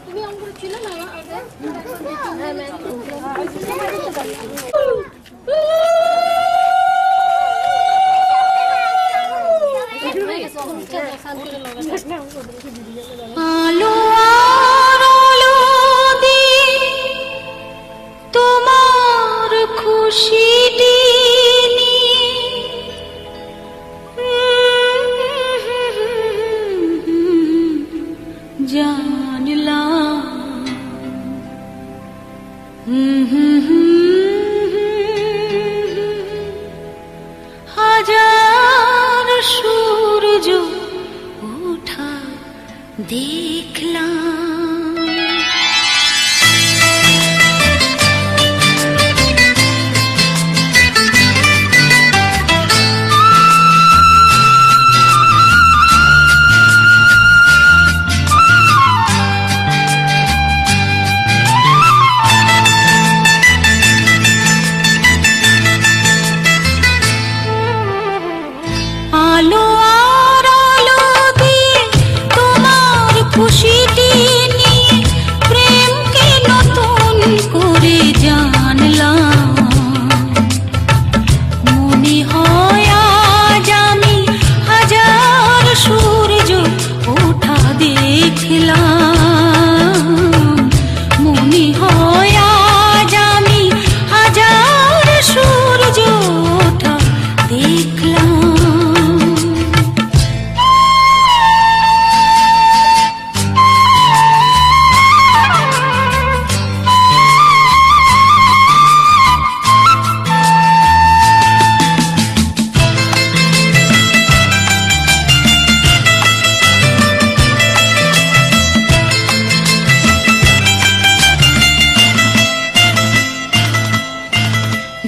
তুমি অঙ্কুর ছিল না আগে হ্যাঁ ম্যাম আলো আর আলো দিয়ে তোমার খুশিটি জানলাম হাজার সূর্য ওঠা দেখলাম। আলো আর আলো দিয়ে তোমার খুশিটি নিয়ে প্রেমকে নতুন করে জানলাম। মনে হয় আজ আমি হাজার সূর্য ওঠা দেখলাম। মনে হয় আজ আমি হাজার সূর্য ওঠা দেখলাম।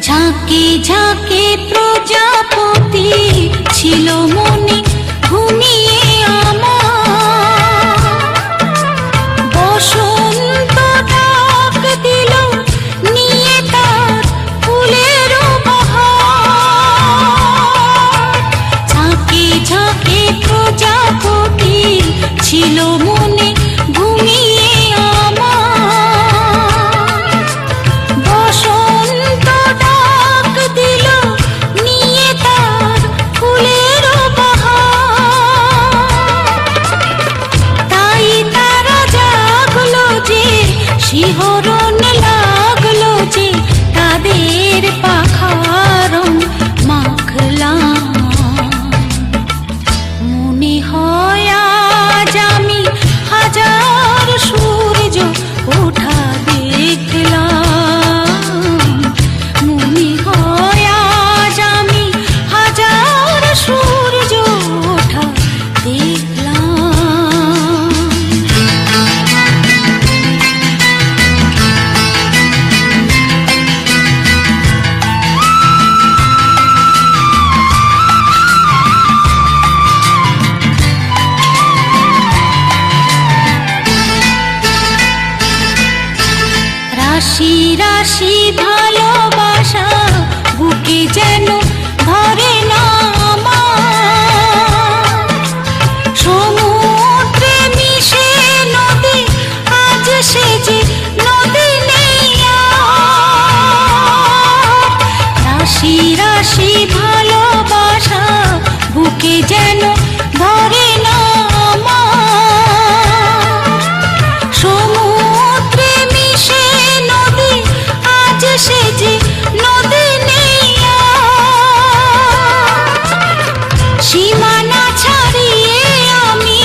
ঝাঁকে ঝাঁকে প্রজাপতি ছিল মনে ঘুমিয়ে আমার। বসন্ত ডাক দিল নিয়ে তার ফুলের বাহার। ঝাঁকে ঝাঁকে প্রজাপতি ছিল মনে ঘুমিয়ে আমার। বসন্ত ডাক দিল নিয়ে তার ফুলের বাহার। তাই তারা জাগলো যে শিহরণ লাগলো যে তাদের পাখার মাখলাম। মনে হয় আজ আমি হাজার সূর্য ওঠা দেখলাম। মনে হয় আজ আমি হাজার সূর্য ওঠা দেখলাম। রাশি রাশি ভালোবাসা বুকে যেন ধরে না আমার। সমুদ্রে মিশে নদী আজ সে যে নদী নেই আর। রাশি রাশি ভালোবাসা বুকে যেন ধরে না আমার। সমুদ্রে মিশে নদী আজ সে যে নদী নেই আর। সীমানা ছাড়িয়ে আমি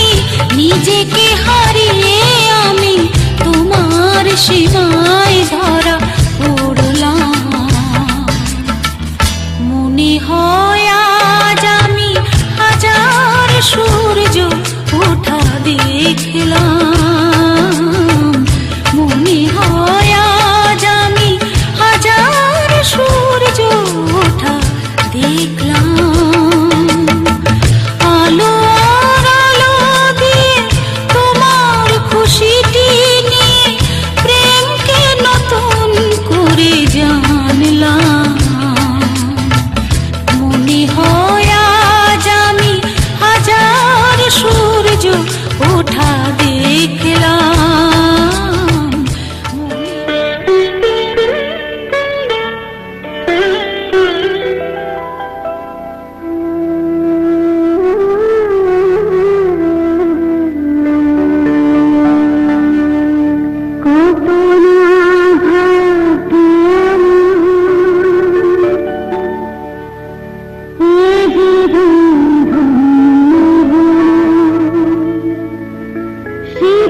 নিজেকে হারিয়ে আমি তোমার সীমায় ধরা পড়লাম। মনে হয় আজ আমি হাজার সূর্য ওঠা দেখলাম। মনে হয় আজ আমি হাজার সূর্য ওঠা দেখলাম। আলো আর আলো দিয়ে তোমার খুশিটি নিয়ে প্রেমকে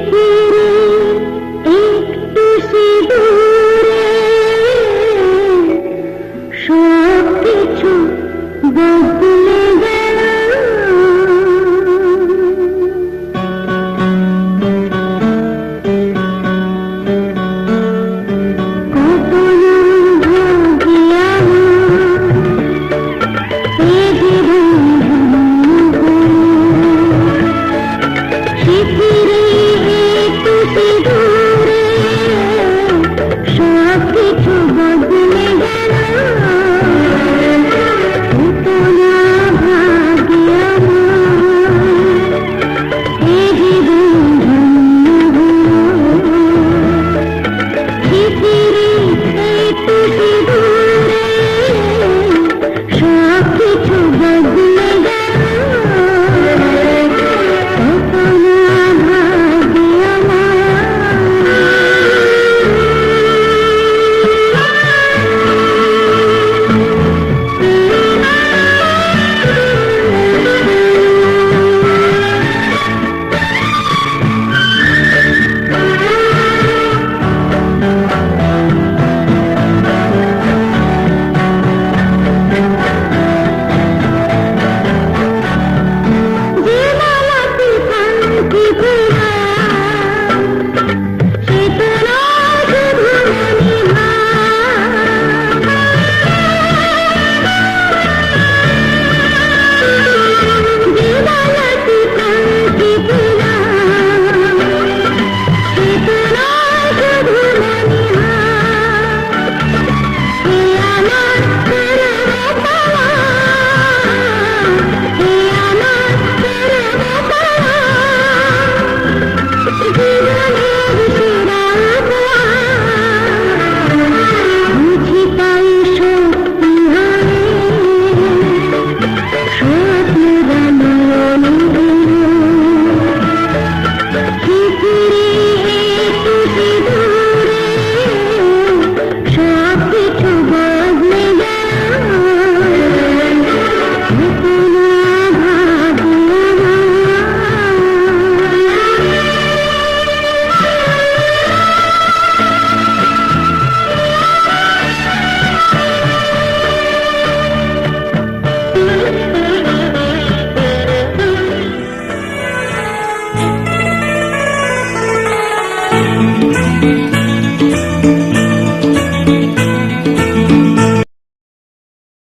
ফুল